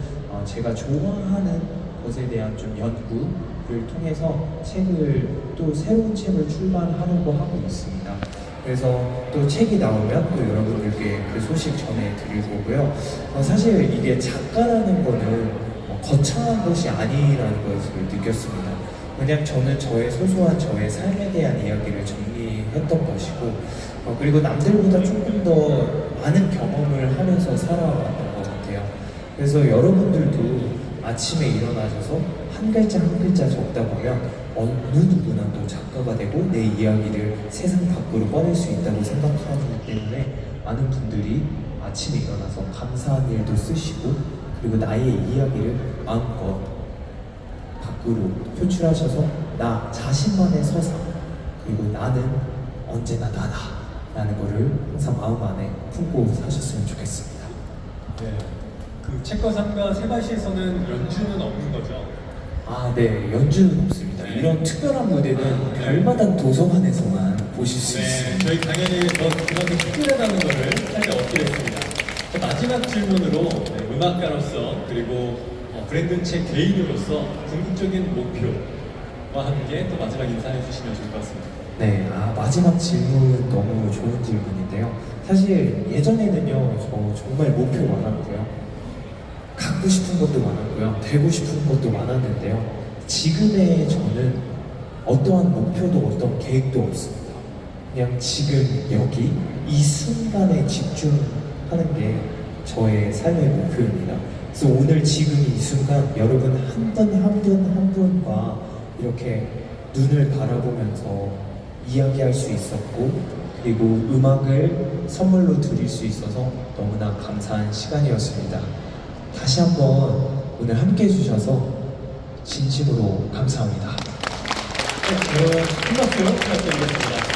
제가 좋아하는 것에 대한 좀 연구를 통해서 책을 또 새로운 책을 출간하려고 하고 있습니다. 그래서 또 책이 나오면 또 여러분들께 그 소식 전해드릴 거고요. 사실 이게 작가라는 거는 거창한 것이 아니라는 것을 느꼈습니다. 그냥 저는 저의 소소한 저의 삶에 대한 이야기를 정리했던 것이고 그리고 남들보다 조금 더 많은 경험을 하면서 살아왔던 것 같아요. 그래서 여러분들도 아침에 일어나셔서 한 글자 한 글자 적다 보면 어느 누구나 또 작가가 되고 내 이야기를 세상 밖으로 꺼낼 수 있다고 생각하기 때문에 많은 분들이 아침에 일어나서 감사한 일도 쓰시고 그리고 나의 이야기를 마음껏 밖으로 표출하셔서 나 자신만의 서사 그리고 나는 언제나 나다 라는 거를 항상 마음 안에 품고 사셨으면 좋겠습니다. 네. 그 책과 삶과 세바시에서는 연주는 없는 거죠? 네, 연주는 없습니다. 네. 이런 특별한 무대는 네. 별마다 도서관에서만 보실 수 네, 있습니다. 저희 당연히 그만큼 특별하다는 것을 살짝 어필했습니다. 자, 마지막 질문으로 음악가로서 그리고 브랜든 책 개인으로서 궁극적인 목표와 함께 또 마지막 인사해 주시면 좋을 것 같습니다. 네, 마지막 질문 너무 좋은 질문인데요. 사실 예전에는요, 저 정말 목표 많았고요. 갖고 싶은 것도 많았고요. 되고 싶은 것도 많았는데요. 지금의 저는 어떠한 목표도 어떤 계획도 없습니다. 그냥 지금 여기 이 순간에 집중하는 게 저의 삶의 목표입니다. 그래서 오늘 지금 이 순간 여러분 한 분 한 분 한 분과 이렇게 눈을 바라보면서 이야기할 수 있었고 그리고 음악을 선물로 드릴 수 있어서 너무나 감사한 시간이었습니다. 다시 한번 오늘 함께 해주셔서 진심으로 감사합니다. 네, 그럼 큰 박수 부탁드리겠습니다.